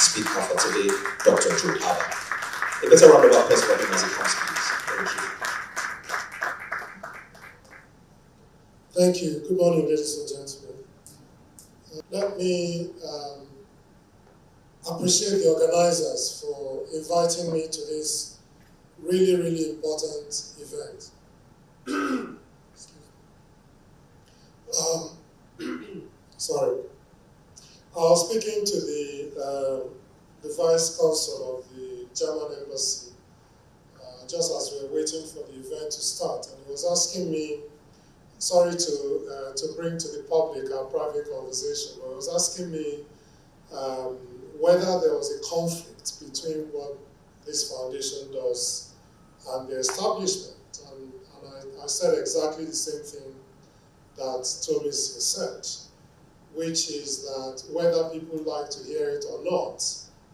speaker for today, Dr. Joe Abah. A better round of applause for him as he comes, please. Thank you. Thank you. Good morning, ladies and gentlemen. Let me appreciate the organizers for inviting me to this really, really important event. Sorry. I was speaking to the Vice Consul of the German Embassy just as we were waiting for the event to start, and he was asking me, sorry to bring to the public our private conversation, but he was asking me whether there was a conflict between what this foundation does and the establishment. And I said exactly the same thing that Thomas said, which is that whether people like to hear it or not,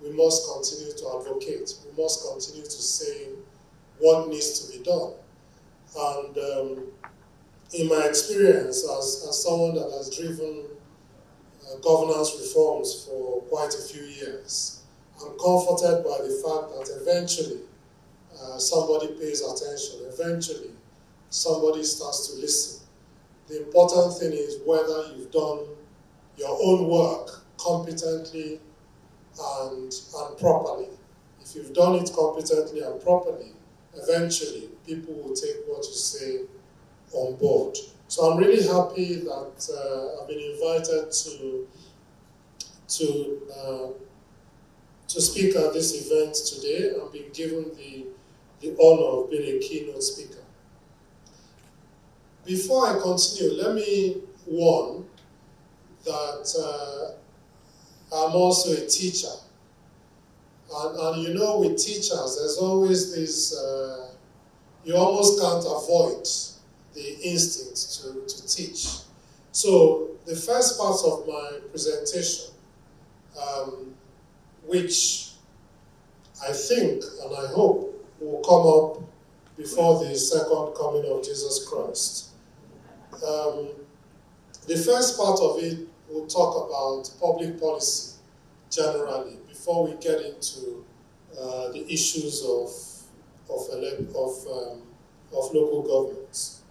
we must continue to advocate. We must continue to say what needs to be done. And in my experience as someone that has driven governance reforms for quite a few years, I'm comforted by the fact that eventually somebody pays attention, eventually somebody starts to listen. The important thing is whether you've done your own work competently and properly. If you've done it competently and properly, eventually people will take what you say on board. So I'm really happy that I've been invited to speak at this event today and been given the honor of being a keynote speaker. Before I continue, let me warn that I'm also a teacher. And you know, with teachers, there's always this, you almost can't avoid the instinct to teach. So the first part of my presentation, which I think and I hope will come up before the second coming of Jesus Christ. The first part of it will talk about public policy generally before we get into the issues of local governments.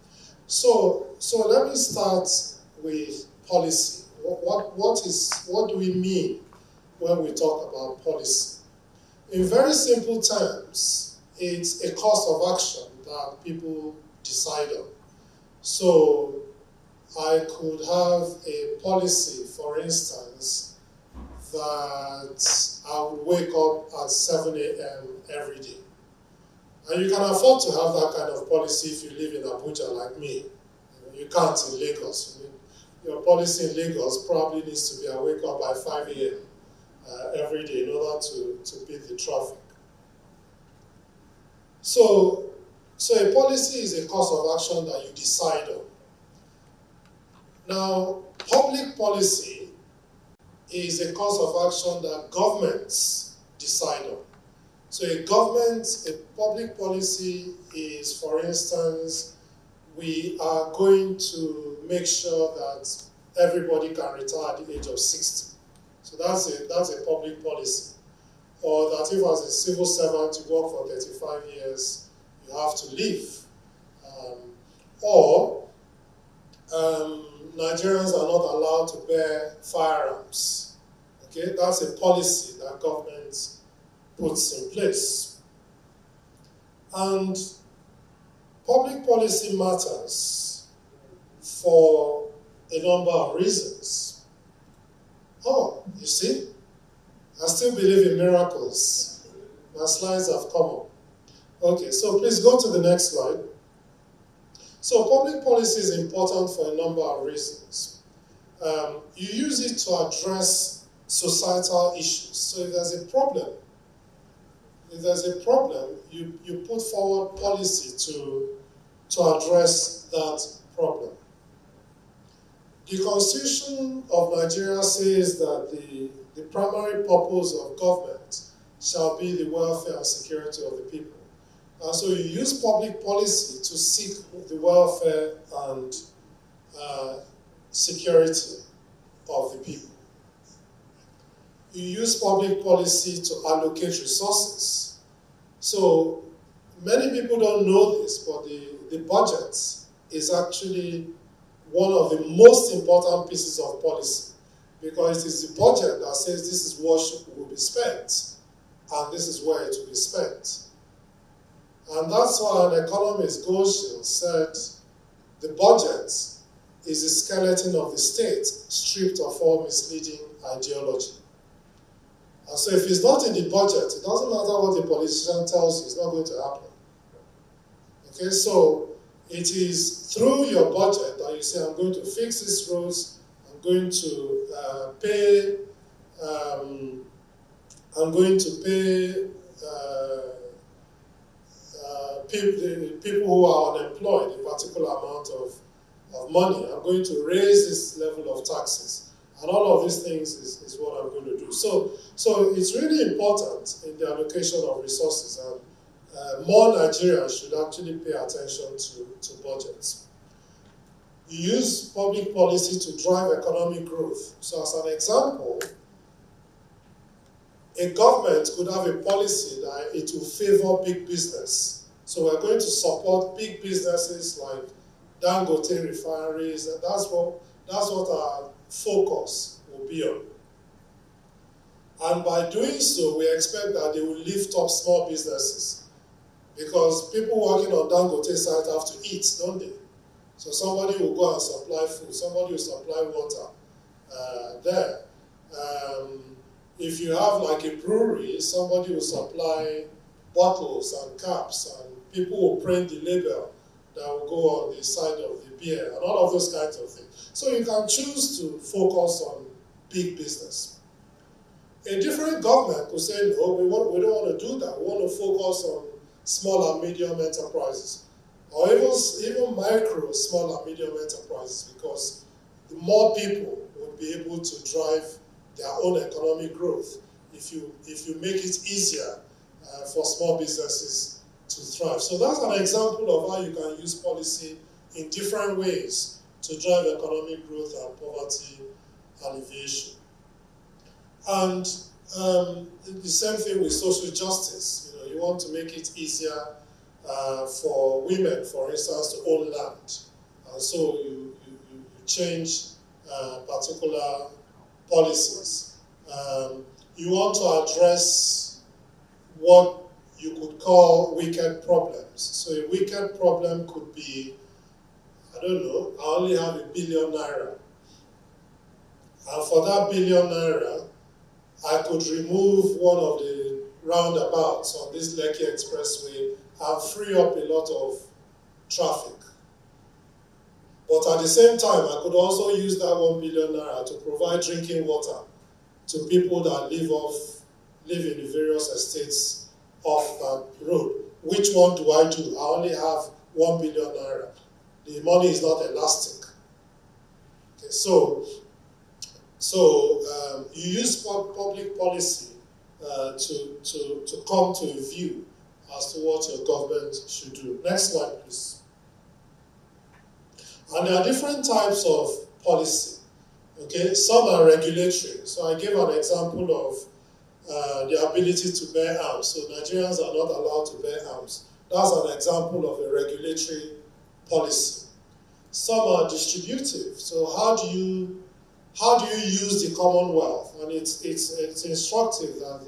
So let me start with policy. What do we mean when we talk about policy? In very simple terms, it's a course of action that people decide on. So I could have a policy, for instance, that I would wake up at 7 a.m. every day. And you can afford to have that kind of policy if you live in Abuja like me. You can't in Lagos. Your policy in Lagos probably needs to be I wake up by 5 a.m. Every day in order to beat the traffic. So a policy is a course of action that you decide on. Now, public policy is a course of action that governments decide on. So a public policy is, for instance, we are going to make sure that everybody can retire at the age of 60. So that's a public policy. Or that if as a civil servant you work for 35 years, you have to leave. Nigerians are not allowed to bear firearms. Okay, that's a policy that government puts in place. And public policy matters for a number of reasons. Oh, you see? I still believe in miracles. My slides have come up. Okay, so please go to the next slide. So public policy is important for a number of reasons. You use it to address societal issues. So if there's a problem, you put forward policy to address that problem. The Constitution of Nigeria says that the primary purpose of government shall be the welfare and security of the people. And so you use public policy to seek the welfare and security of the people. you use public policy to allocate resources. So many people don't know this, but the budget is actually one of the most important pieces of policy, because it is the budget that says this is what will be spent and this is where it will be spent. And that's why an economist, Goshen, said the budget is the skeleton of the state stripped of all misleading ideology. And so if it's not in the budget, it doesn't matter what the politician tells you, it's not going to happen. Okay, so it is through your budget that you say, I'm going to fix these roads, I'm going to pay people who are unemployed a particular amount of money. I'm going to raise this level of taxes. And all of these things is what I'm going to do. So it's really important in the allocation of resources, and more Nigerians should actually pay attention to budgets. You use public policy to drive economic growth. So as an example, a government could have a policy that it will favor big business. So we're going to support big businesses like Dangote refineries, and that's what our focus will be on. And by doing so, we expect that they will lift up small businesses, because people working on Dangote site have to eat, don't they? So somebody will go and supply food, somebody will supply water there. If you have like a brewery, somebody will supply bottles and caps, and people will print the label that will go on the side of the beer, and all of those kinds of things. So you can choose to focus on big business. A different government could say, no, we don't want to do that. We want to focus on small and medium enterprises, or even micro, small and medium enterprises, because the more people will be able to drive their own economic growth if you make it easier for small businesses to thrive. So that's an example of how you can use policy in different ways to drive economic growth and poverty alleviation. And the same thing with social justice. You want to make it easier for women, for instance, to own land. And so you change particular policies. You want to address what you could call wicked problems. So a wicked problem could be, I don't know, I only have ₦1 billion. And for that ₦1 billion, I could remove one of the roundabouts on this Lekki Expressway and free up a lot of traffic. But at the same time, I could also use that ₦1 billion to provide drinking water to people that live in the various estates off that road. Which one do? I only have ₦1 billion. The money is not elastic. Okay, so you use public policy to come to a view as to what your government should do. Next slide, please. And there are different types of policy. Okay, some are regulatory. So I gave an example of the ability to bear arms. So Nigerians are not allowed to bear arms. That's an example of a regulatory policy. Some are distributive. So how do you use the Commonwealth? And it's instructive that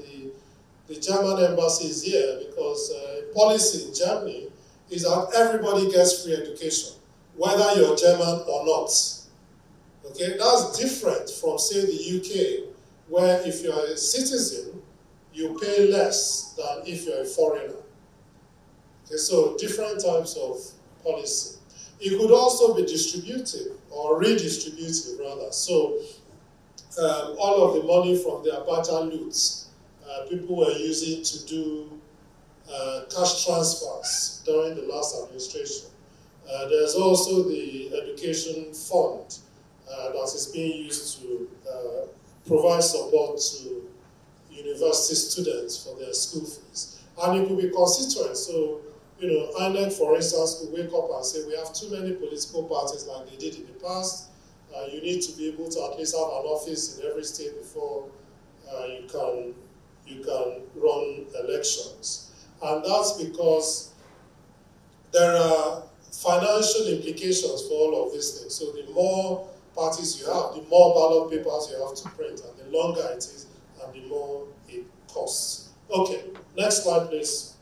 the German embassy is here, because policy in Germany is that everybody gets free education, whether you're German or not. Okay, that's different from, say, the UK, where if you're a citizen, you pay less than if you're a foreigner. Okay, so different types of policy. It could also be distributive or redistributive, rather. So all of the money from the Abacha loots, people were using to do cash transfers during the last administration. There's also the education fund that is being used to provide support to university students for their school fees. And it could be constituent. So, INEC, for instance, could wake up and say, we have too many political parties like they did in the past. You need to be able to at least have an office in every state before you can run elections. And that's because there are financial implications for all of these things. So the more parties you have, the more ballot papers you have to print, and the longer it is, and the more it costs. Okay, next slide, please.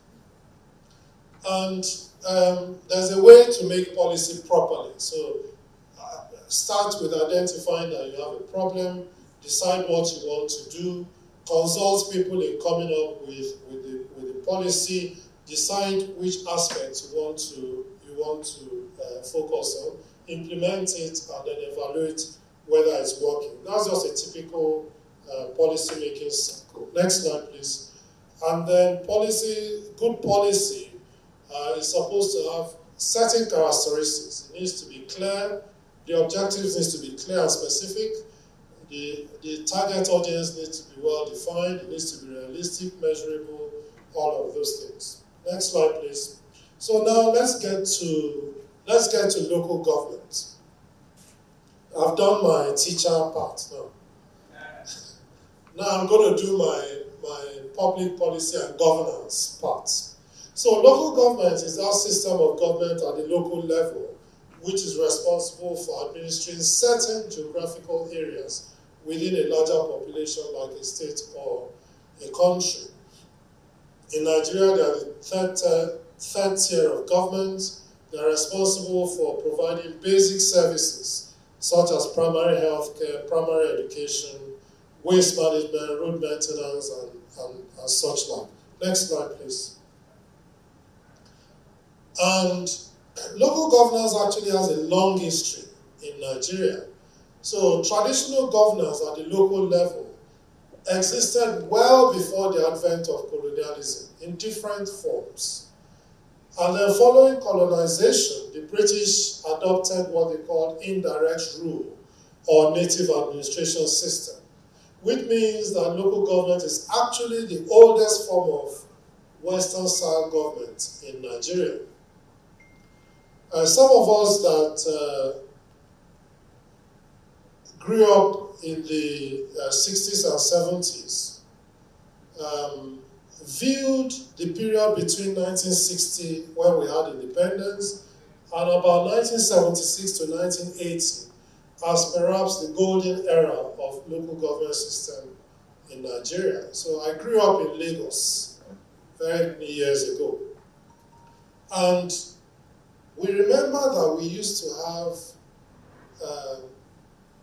And there's a way to make policy properly. So start with identifying that you have a problem, decide what you want to do, consult people in coming up with the policy, decide which aspects you want to focus on, implement it, and then evaluate whether it's working. That's just a typical policy making cycle. Next slide, please. And then good policy is supposed to have certain characteristics. It needs to be clear. The objectives needs to be clear and specific. The target audience needs to be well defined. It needs to be realistic, measurable, all of those things. Next slide, please. So now let's get to local government. I've done my teacher part now. Now I'm going to do my public policy and governance part. So local government is that system of government at the local level which is responsible for administering certain geographical areas within a larger population like a state or a country. In Nigeria, they are the third tier of government. They are responsible for providing basic services such as primary health care, primary education, waste management, road maintenance, and such like. Next slide, please. And local governance actually has a long history in Nigeria. So traditional governance at the local level existed well before the advent of colonialism in different forms. And then following colonization, the British adopted what they called indirect rule or native administration system, which means that local government is actually the oldest form of Western-style government in Nigeria. Some of us that grew up in the 60s and 70s viewed the period between 1960, when we had independence, and about 1976 to 1980 as perhaps the golden era of local government system in Nigeria. So I grew up in Lagos very many years ago. And we remember that we used to have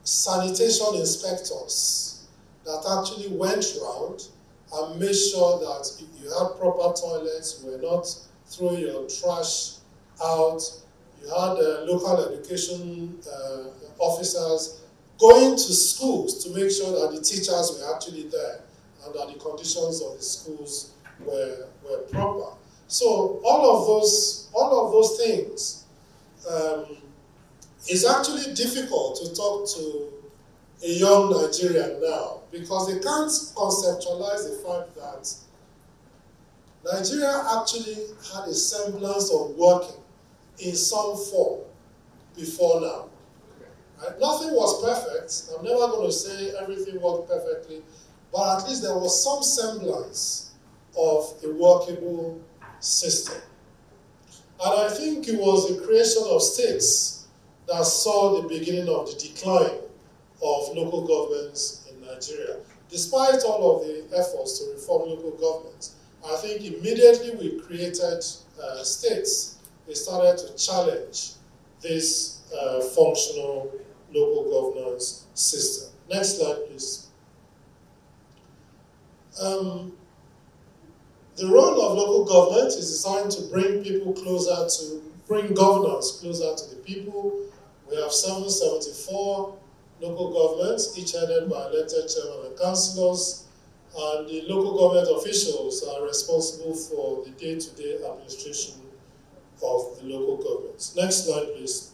sanitation inspectors that actually went around and made sure that if you had proper toilets, you were not throwing your trash out. You had local education officers going to schools to make sure that the teachers were actually there and that the conditions of the schools were proper. So all of those things, it's actually difficult to talk to a young Nigerian now because they can't conceptualize the fact that Nigeria actually had a semblance of working in some form before now. Right? Nothing was perfect. I'm never going to say everything worked perfectly, but at least there was some semblance of a workable system. And I think it was the creation of states that saw the beginning of the decline of local governments in Nigeria. Despite all of the efforts to reform local governments, I think immediately we created states, they started to challenge this functional local governance system. Next slide, please. The role of local government is designed to bring governance closer to the people. We have 774 local governments, each headed by elected chairman and councillors, and the local government officials are responsible for the day-to-day administration of the local governments. Next slide, please.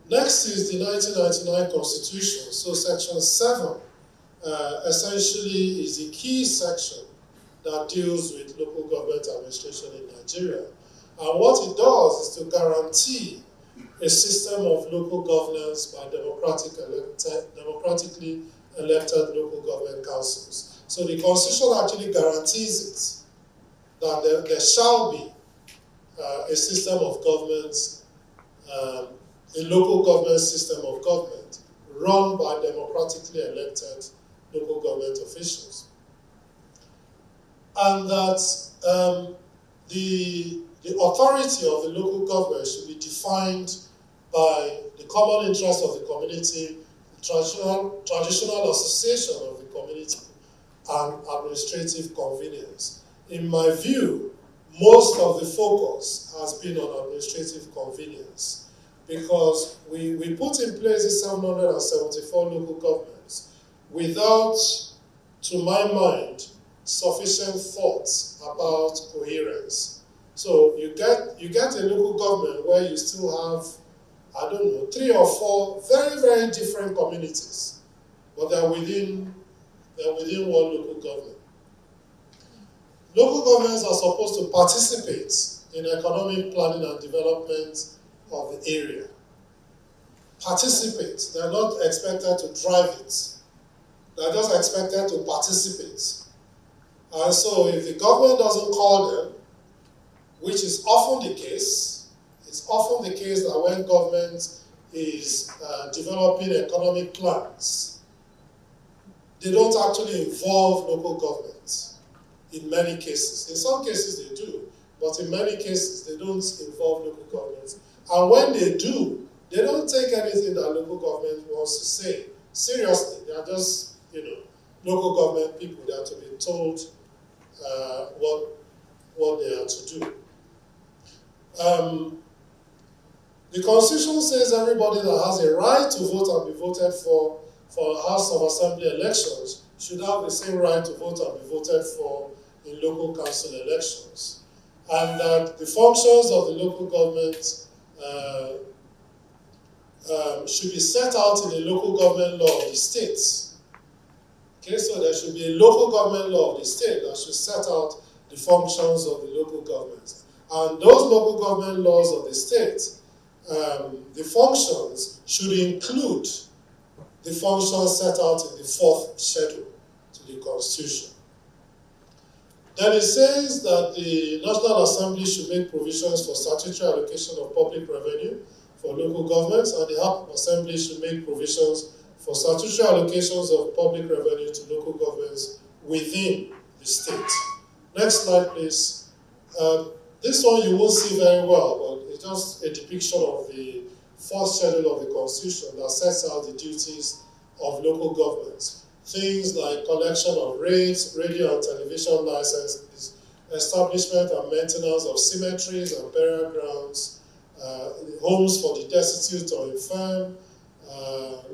Next is the 1999 Constitution. So Section 7 essentially is the key section that deals with local government administration in Nigeria. And what it does is to guarantee a system of local governance by democratically elected local government councils. So the Constitution actually guarantees it, that there shall be a system of government, a local government system of government run by democratically elected local government officials. And that the authority of the local government should be defined by the common interest of the community, the traditional association of the community, and administrative convenience. In my view, most of the focus has been on administrative convenience because we put in place the 774 local governments without, to my mind, sufficient thoughts about coherence. So you get a local government where you still have, I don't know, 3 or 4 very, very different communities, but they're within one local government. Local governments are supposed to participate in economic planning and development of the area. Participate. They're not expected to drive it. They're just expected to participate. And so if the government doesn't call them, which is often the case, it's often the case that when government is developing economic plans, they don't actually involve local governments in many cases. In some cases they do, but in many cases they don't involve local governments. And when they do, they don't take anything that local government wants to say seriously. They are just, local government people that are to be told what they are to do. The Constitution says everybody that has a right to vote and be voted for House of Assembly elections should have the same right to vote and be voted for in local council elections. And that the functions of the local government should be set out in the local government law of the states. Okay, so there should be a local government law of the state that should set out the functions of the local government. And those local government laws of the state, the functions should include the functions set out in the 4th schedule to the Constitution. Then it says that the National Assembly should make provisions for statutory allocation of public revenue for local governments, and the House of Assembly should make provisions for statutory allocations of public revenue to local governments within the state. Next slide, please. This one you won't see very well, but it's just a depiction of the 4th schedule of the Constitution that sets out the duties of local governments. Things like collection of rates, radio and television licenses, establishment and maintenance of cemeteries and burial grounds, homes for the destitute or infirm,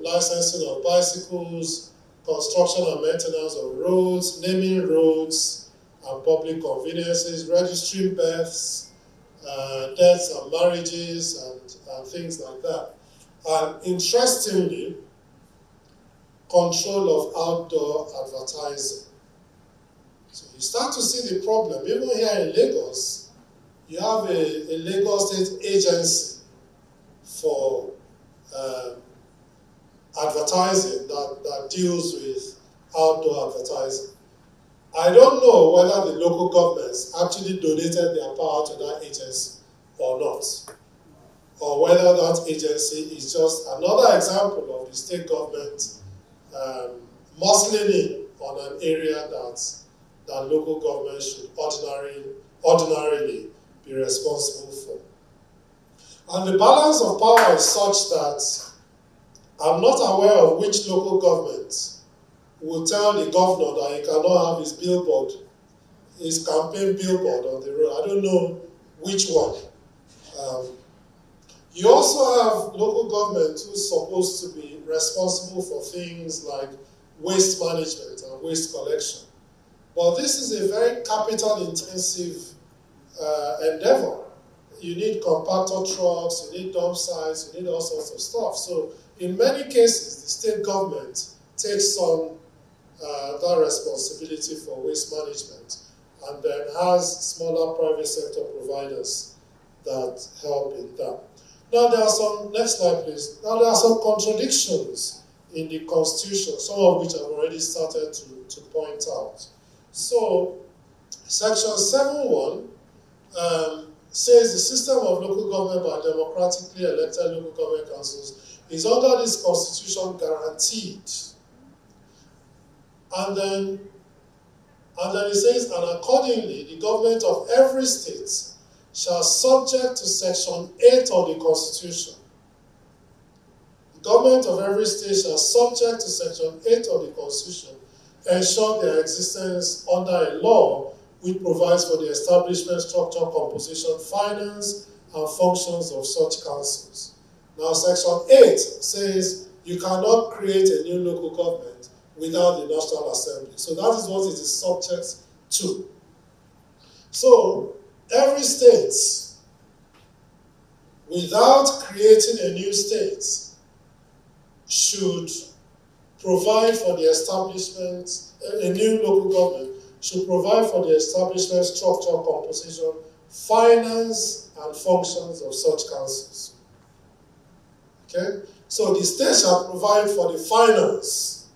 licensing of bicycles, construction and maintenance of roads, naming roads and public conveniences, registering births, deaths and marriages, and things like that. And interestingly, control of outdoor advertising. So you start to see the problem. Even here in Lagos, you have a Lagos State agency for advertising that deals with outdoor advertising. I don't know whether the local governments actually donated their power to that agency or not, or whether that agency is just another example of the state government muscling in on an area that local government should ordinarily be responsible for. And the balance of power is such that I'm not aware of which local government will tell the governor that he cannot have his billboard, his campaign billboard on the road. I don't know which one. You also have local government who's supposed to be responsible for things like waste management and waste collection. But this is a very capital-intensive endeavor. You need compactor trucks, you need dump sites, you need all sorts of stuff. So in many cases, the state government takes on that responsibility for waste management and then has smaller private sector providers that help in that. Now there are some, next slide please. Now there are some contradictions in the Constitution, some of which I've already started to point out. So, Section 7.1 says the system of local government by democratically elected local government councils is under this Constitution guaranteed. And then it says, and accordingly, the government of every state shall, subject to Section 8 of the Constitution, the government of every state shall, subject to Section 8 of the Constitution, ensure their existence under a law which provides for the establishment, structure, composition, finance, and functions of such councils. Now, Section 8 says you cannot create a new local government without the National Assembly. So that is what it is subject to. So, every state, without creating a new state, should provide for the establishment, a new local government should provide for the establishment, structure, composition, finance, and functions of such councils. Okay? So the state shall provide for the finance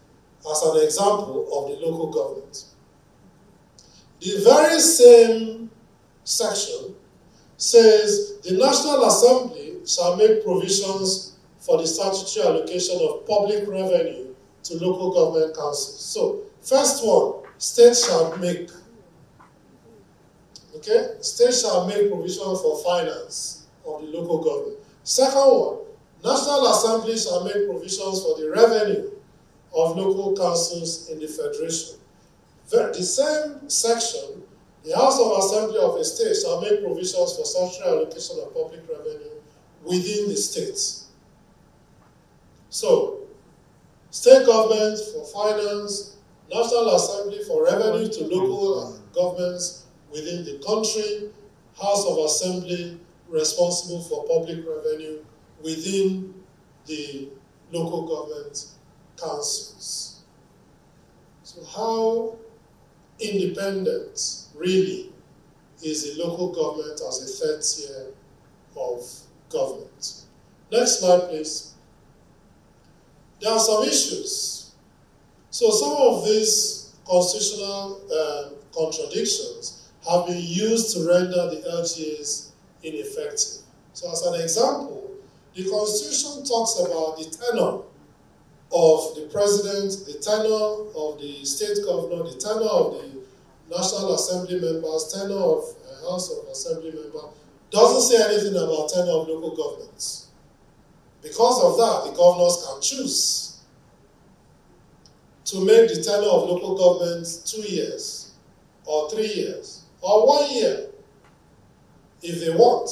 as an example of the local government. The very same section says the National Assembly shall make provisions for the statutory allocation of public revenue to local government councils. So, first one, state shall make. Okay? State shall make provision for finance of the local government. Second one, National Assembly shall make provisions for the revenue of local councils in the Federation. The same section, the House of Assembly of a state shall make provisions for statutory allocation of public revenue within the state. So, state government for finance, National Assembly for revenue to local governments within the country, House of Assembly responsible for public revenue within the local government councils. So how independent really is the local government as a third tier of government? Next slide, please. There are some issues. So some of these constitutional contradictions have been used to render the LGAs ineffective. So as an example, the Constitution talks about the tenure of the president, the tenure of the state governor, the tenure of the National Assembly members, tenure of House of Assembly member. Doesn't say anything about tenure of local governments. Because of that, the governors can choose to make the tenure of local governments 2 years, or 3 years, or 1 year, if they want.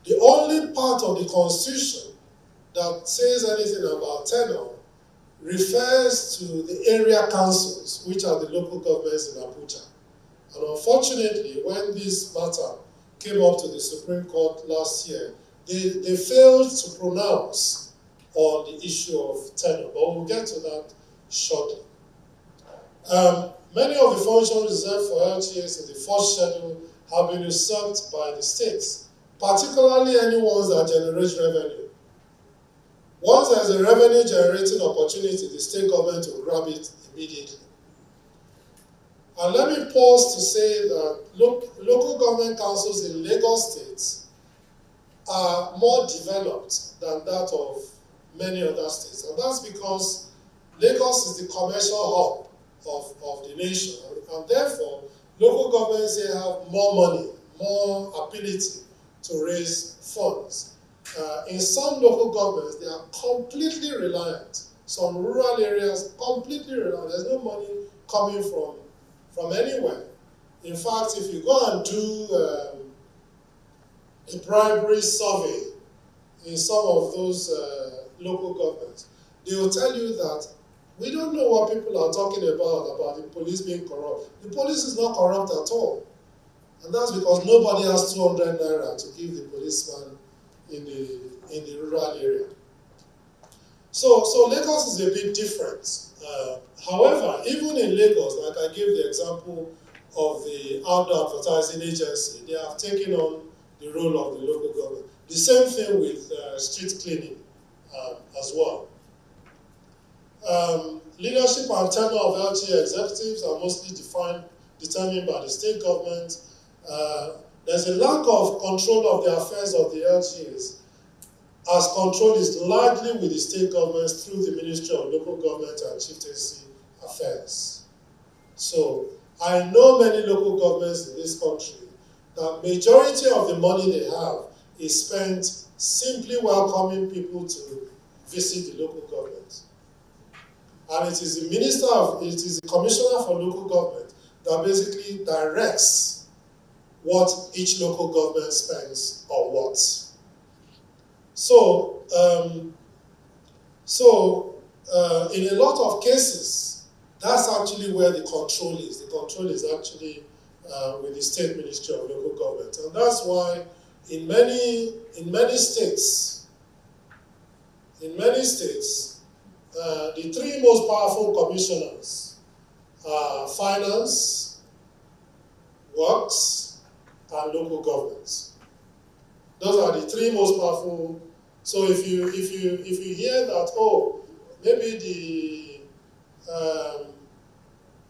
The only part of the Constitution that says anything about tenure refers to the area councils, which are the local governments in Abuja. And unfortunately, when this matter came up to the Supreme Court last year, they failed to pronounce on the issue of tenure, but we'll get to that shortly. Many of the functions reserved for LGAs in the first schedule have been usurped by the states, particularly any ones that generate revenue. Once there's a revenue generating opportunity, the state government will grab it immediately. And let me pause to say that local government councils in Lagos State are more developed than that of many other states. And that's because Lagos is the commercial hub of the nation. And therefore, local governments here have more money, more ability to raise funds. In some local governments, they are completely reliant. Some rural areas, completely reliant. There's no money coming from anywhere. In fact, if you go and do a primary survey in some of those local governments, they will tell you that we don't know what people are talking about the police being corrupt. The police is not corrupt at all. And that's because nobody has 200 naira to give the policeman in the rural area. So Lagos is a bit different. However, even in Lagos, like I gave the example of the outdoor advertising agency, they have taken on the role of the local government. The same thing with street cleaning as well. Leadership and tenure of LGA executives are mostly determined by the state government. There's a lack of control of the affairs of the LGAs, as control is largely with the state governments through the Ministry of Local Government and Chieftaincy Affairs. So I know many local governments in this country that majority of the money they have is spent simply welcoming people to visit the local government. And it is the Commissioner for Local Government that basically directs what each local government spends on what. So, in a lot of cases, that's actually where the control is. The control is actually with the State Ministry of Local Government. And that's why in many states, the three most powerful commissioners are finance, works, and local governments. Those are the three most powerful. So if you hear that, oh, maybe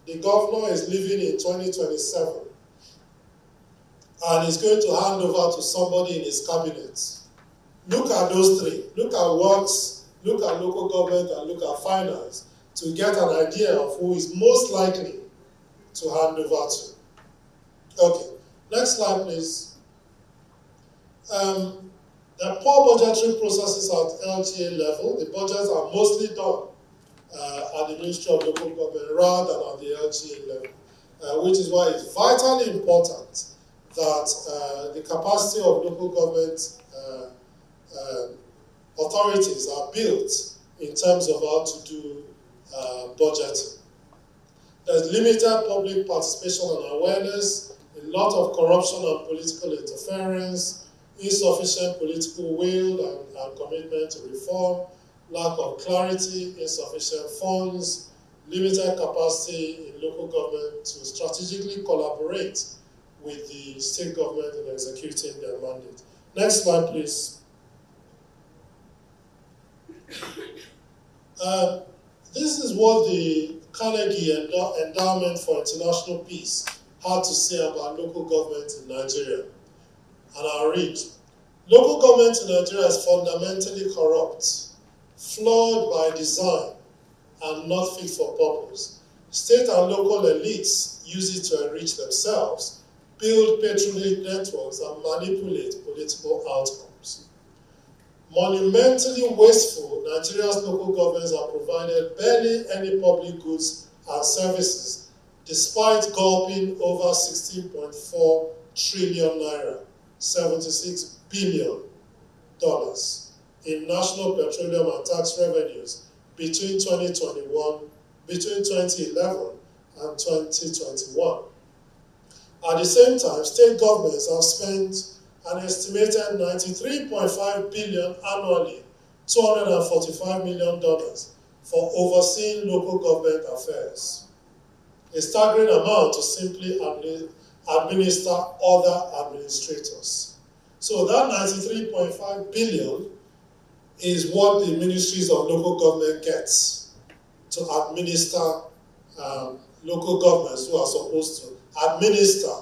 the governor is leaving in 2027 and is going to hand over to somebody in his cabinet, look at those three. Look at works, look at local government, and look at finance to get an idea of who is most likely to hand over to. Okay, next slide, please. The poor budgetary processes at LGA level. The budgets are mostly done at the Ministry of Local Government rather than at the LGA level, which is why it's vitally important that the capacity of local government authorities are built in terms of how to do budgeting. There's limited public participation and awareness, a lot of corruption and political interference, insufficient political will and commitment to reform, lack of clarity, insufficient funds, limited capacity in local government to strategically collaborate with the state government in executing their mandate. Next slide, please. This is what the Carnegie Endowment for International Peace had to say about local government in Nigeria. And I'll read. Local government in Nigeria is fundamentally corrupt, flawed by design, and not fit for purpose. State and local elites use it to enrich themselves, build patronage networks, and manipulate political outcomes. Monumentally wasteful, Nigeria's local governments are provided barely any public goods and services, despite gulping over 16.4 trillion naira, $76 billion in national petroleum and tax revenues between 2011 and 2021. At the same time, state governments have spent an estimated $93.5 billion annually, $245 million for overseeing local government affairs. A staggering amount to simply administer other administrators. So that $93.5 billion is what the ministries of local government gets to administer local governments who are supposed to administer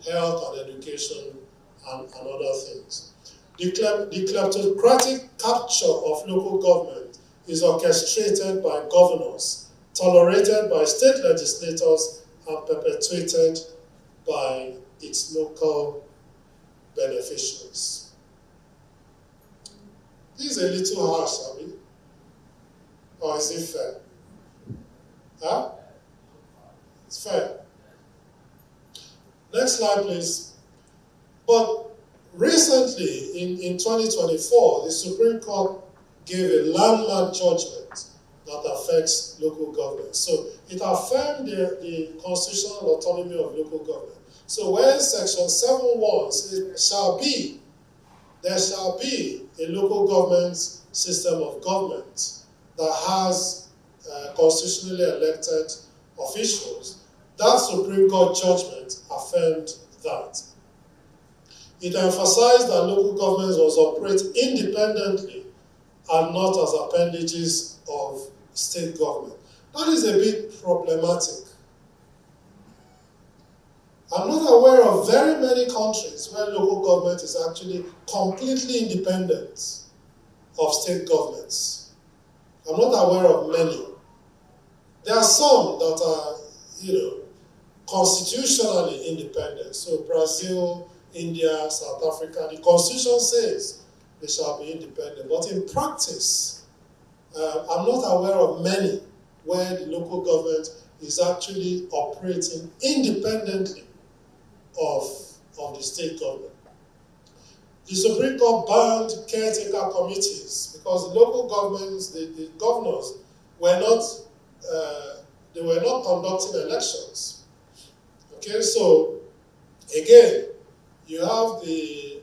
health and education and other things. The kleptocratic capture of local government is orchestrated by governors, tolerated by state legislators, and perpetuated by its local beneficiaries. This is a little harsh, Abi. Or is it fair? Huh? It's fair. Next slide, please. But recently, in 2024, the Supreme Court gave a landmark judgment that affects local government. So it affirmed the constitutional autonomy of local government. So where Section 7.1 says there shall be a local government system of government that has constitutionally elected officials, that Supreme Court judgment affirmed that. It emphasized that local governments must operate independently and not as appendages of state government. That is a bit problematic. I'm not aware of very many countries where local government is actually completely independent of state governments. I'm not aware of many. There are some that are, constitutionally independent. So Brazil, India, South Africa, the constitution says they shall be independent. But in practice, I'm not aware of many where the local government is actually operating independently of the state government. The Supreme Court banned caretaker committees because the local governments, the governors, were not conducting elections. Okay, so again, you have the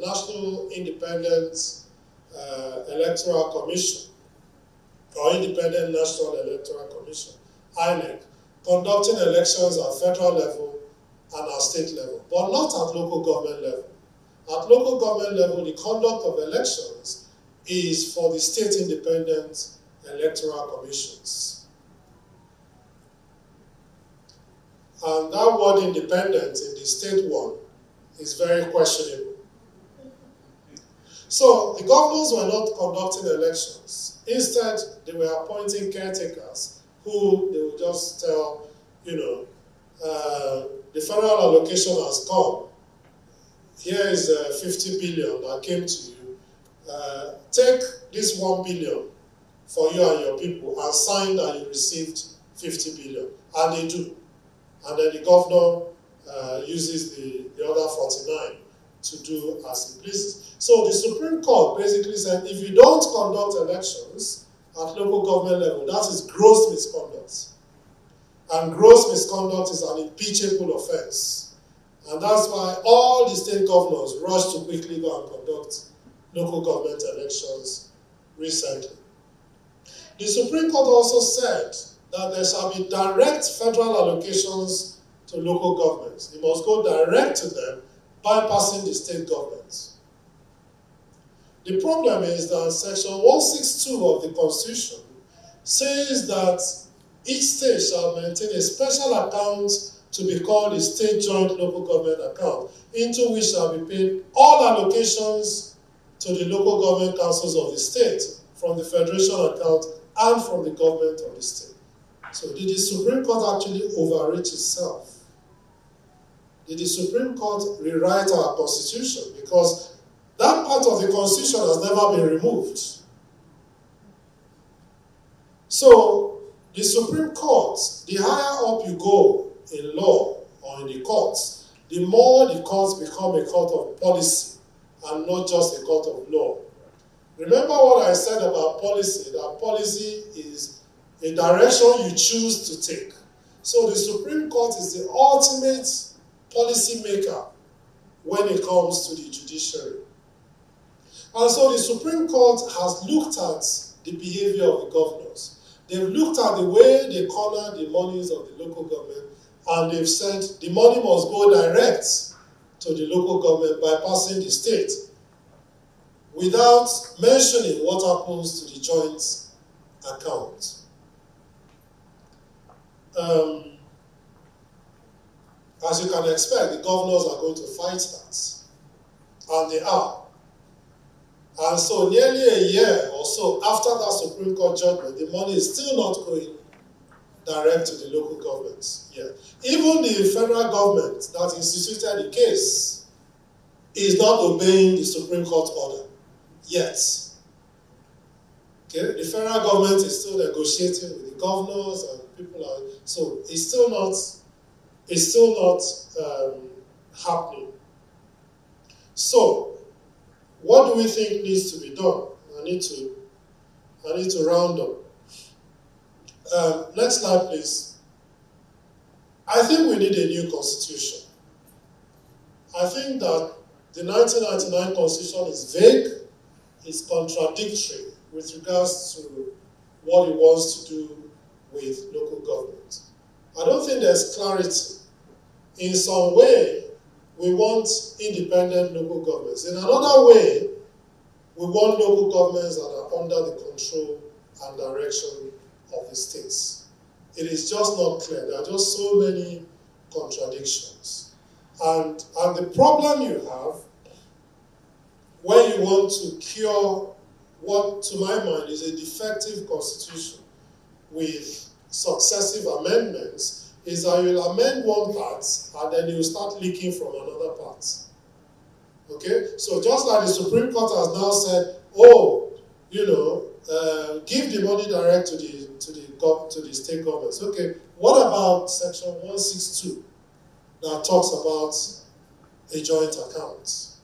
National Independent Electoral Commission, or Independent National Electoral Commission, INEC, conducting elections at federal level and at state level, but not at local government level. At local government level, the conduct of elections is for the state independent electoral commissions. And that word independent in the state one is very questionable. So the governors were not conducting elections. Instead, they were appointing caretakers who they would just tell, the federal allocation has come. Here is 50 billion that came to you. Take this 1 billion for you and your people and sign that you received 50 billion. And they do. And then the governor uses the other 49 to do as he pleases. So the Supreme Court basically said, if you don't conduct elections at local government level, that is gross misconduct. And gross misconduct is an impeachable offense. And that's why all the state governors rushed to quickly go and conduct local government elections recently. The Supreme Court also said that there shall be direct federal allocations to local governments. It must go direct to them, bypassing the state governments. The problem is that Section 162 of the Constitution says that each state shall maintain a special account to be called a state joint local government account, into which shall be paid all allocations to the local government councils of the state from the federation account and from the government of the state. So did the Supreme Court actually overreach itself? Did the Supreme Court rewrite our Constitution? Because that part of the Constitution has never been removed. So the Supreme Court, the higher up you go in law or in the courts, the more the courts become a court of policy and not just a court of law. Remember what I said about policy, that policy is a direction you choose to take. So the Supreme Court is the ultimate policy maker when it comes to the judiciary. And so the Supreme Court has looked at the behavior of the governors. They've looked at the way they corner the monies of the local government, and they've said the money must go direct to the local government bypassing the state, without mentioning what happens to the joint account. As you can expect, the governors are going to fight that, and they are. And so nearly a year or so after that Supreme Court judgment, the money is still not going direct to the local governments yet. Even the federal government that instituted the case is not obeying the Supreme Court order yet. Okay? The federal government is still negotiating with the governors and people are, so it's still not happening. So, what do we think needs to be done? I need to round up. Next slide, please. I think we need a new constitution. I think that the 1999 constitution is vague, it's contradictory with regards to what it wants to do with local government. I don't think there's clarity. In some way, we want independent local governments. In another way, We want local governments that are under the control and direction of the states. It is just not clear. There are just so many contradictions. And the problem you have when you want to cure what, to my mind, is a defective constitution with successive amendments is that you'll amend one part and then you'll start leaking from another part. Okay? So just like the Supreme Court has now said, oh, you know, give the money direct to the state governments. Okay, what about Section 162 that talks about a joint account?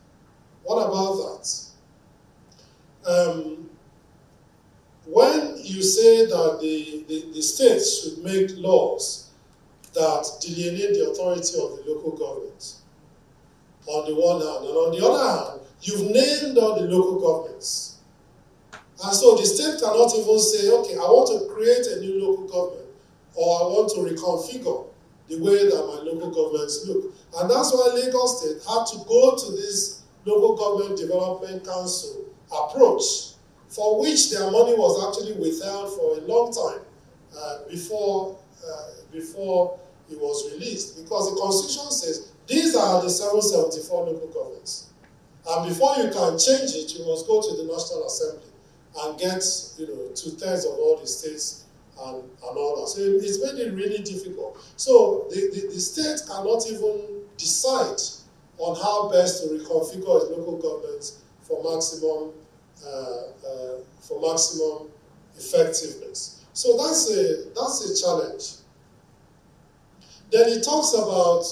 What about that? When you say that the states should make laws that delineate the authority of the local government, on the one hand, and on the other hand, you've named all the local governments. And so the state cannot even say, okay, I want to create a new local government, or I want to reconfigure the way that my local governments look. And that's why Lagos State had to go to this local government development council approach, for which their money was actually withheld for a long time before it was released. Because the Constitution says, these are the 774 local governments. And before you can change it, you must go to the National Assembly and get, you know, 2/3 of all the states and all that. So it's made it really difficult. So the state cannot even decide on how best to reconfigure its local governments for maximum effectiveness. So that's a challenge. Then it talks about,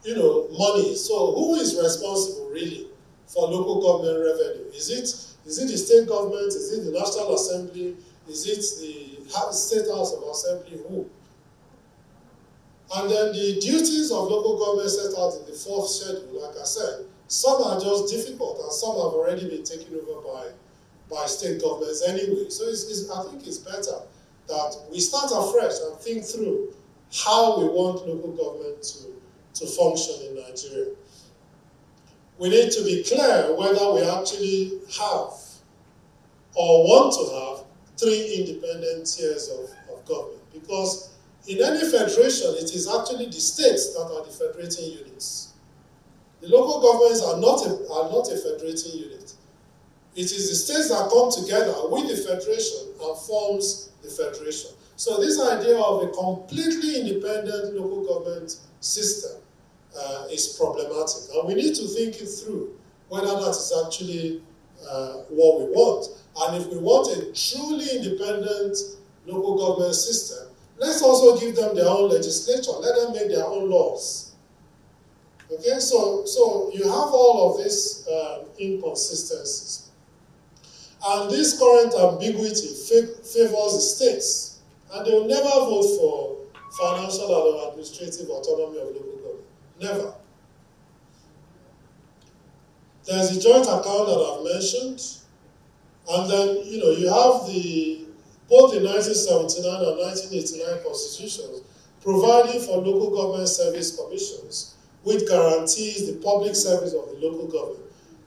you know, money. So who is responsible really for local government revenue? Is it the state government? Is it the National Assembly? Is it the State House of Assembly? Who? And then the duties of local government set out in the 4th schedule, like I said, some are just difficult and some have already been taken over by state governments anyway. So I think it's better that we start afresh and think through how we want local government to function in Nigeria. We need to be clear whether we actually have or want to have 3 independent tiers of government. Because in any federation, it is actually the states that are the federating units. The local governments are not a federating unit. It is the states that come together with the federation and forms the federation. So this idea of a completely independent local government system is problematic. And we need to think it through whether that is actually what we want. And if we want a truly independent local government system, let's also give them their own legislature. Let them make their own laws. Okay, so you have all of these inconsistencies. And this current ambiguity favors the states. And they will never vote for financial or administrative autonomy of local government. Never. There's a joint account that I've mentioned. And then, you know, you have both the 1979 and 1989 constitutions providing for local government service commissions, which guarantees the public service of the local government.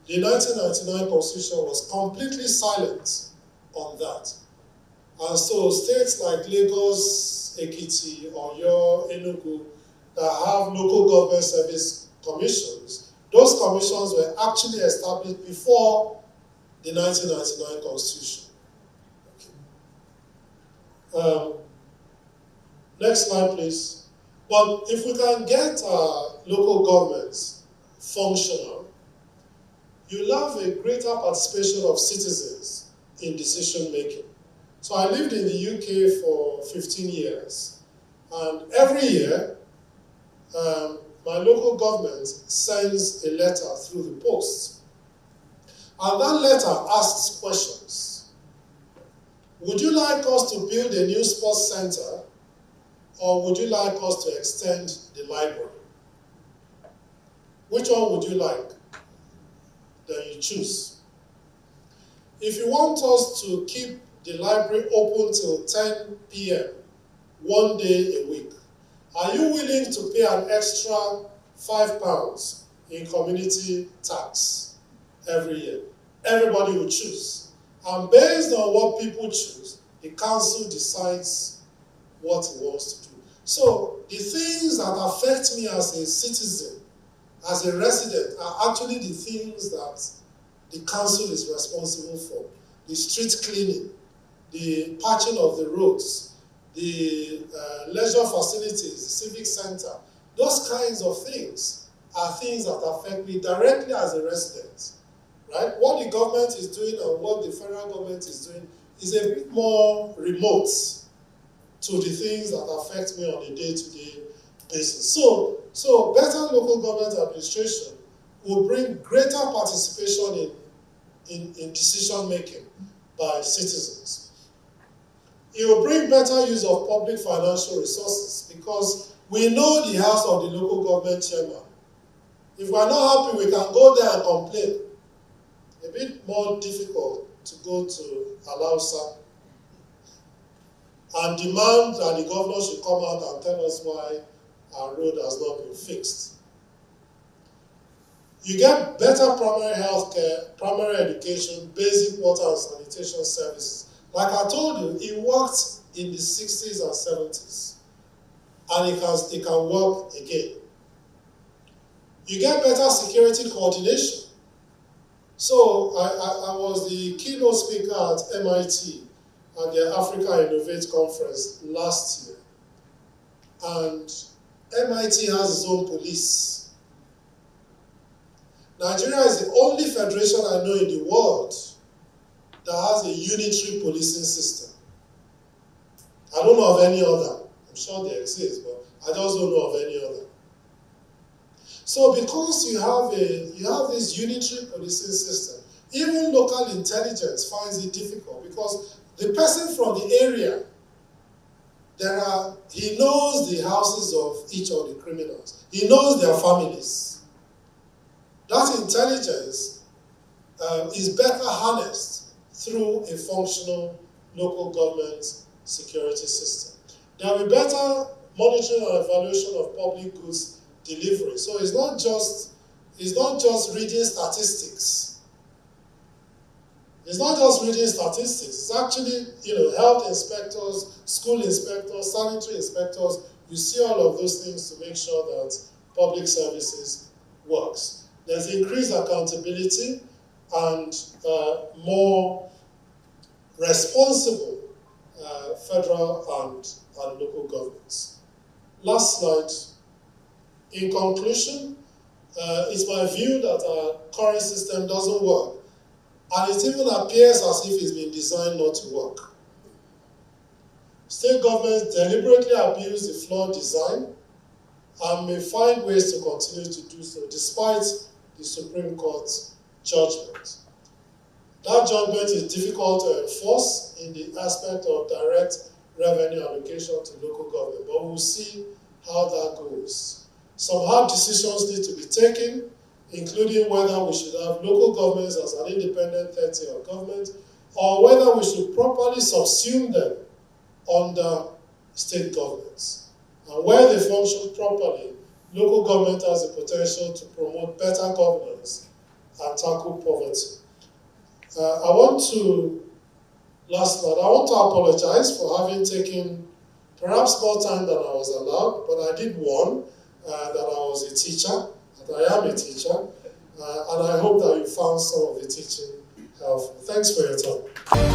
The 1999 constitution was completely silent on that. And so states like Lagos, Ekiti, Oyo, Enugu, that have local government service commissions, those commissions were actually established before the 1999 constitution. Okay. Next slide, please. But if we can get local governments functional, you'll have a greater participation of citizens in decision making. So I lived in the UK for 15 years, and every year, my local government sends a letter through the post. And that letter asks questions. Would you like us to build a new sports center, or would you like us to extend the library? Which one would you like? Then you choose. If you want us to keep the library open till 10 p.m. one day a week, are you willing to pay an extra £5 in community tax every year? everybody will choose. And based on what people choose, the council decides what it wants to do. So the things that affect me as a citizen, as a resident, are actually the things that the council is responsible for. The street cleaning, the patching of the roads, the leisure facilities, the civic center. Those kinds of things are things that affect me directly as a resident. Right? What the government is doing and what the federal government is doing is a bit more remote to the things that affect me on a day-to-day basis. So better local government administration will bring greater participation in decision-making by citizens. It will bring better use of public financial resources because we know the house of the local government chairman. If we're not happy, we can go there and complain. A bit more difficult to go to Alausa and demand that the governor should come out and tell us why our road has not been fixed. You get better primary health care, primary education, basic water and sanitation services. Like I told you, it worked in the 60s and 70s, and it can work again. You get better security coordination. So I was the keynote speaker at MIT at the Africa Innovate Conference last year. And MIT has its own police. Nigeria is the only federation I know in the world that has a unitary policing system. I don't know of any other. I'm sure they exist, but I just don't know of any other. So because you have this unitary policing system, even local intelligence finds it difficult because the person from the area, he knows the houses of each of the criminals. He knows their families. That intelligence is better harnessed through a functional local government security system. There will be better monitoring and evaluation of public goods delivery. So it's not just reading statistics. It's not just reading statistics. It's actually, health inspectors, school inspectors, sanitary inspectors. You see all of those things to make sure that public services works. There's increased accountability and more responsible federal and local governments. Last slide. In conclusion, it's my view that our current system doesn't work, and it even appears as if it's been designed not to work. State governments deliberately abuse the flawed design and may find ways to continue to do so, despite the Supreme Court's judgment. That judgment is difficult to enforce in the aspect of direct revenue allocation to local government, but we'll see how that goes. Some hard decisions need to be taken, including whether we should have local governments as an independent third-tier government, or whether we should properly subsume them under state governments. And where they function properly, local government has the potential to promote better governance and tackle poverty. I want to apologize for having taken perhaps more time than I was allowed, but I did warn that I was a teacher, that I am a teacher, and I hope that you found some of the teaching helpful. Thanks for your time.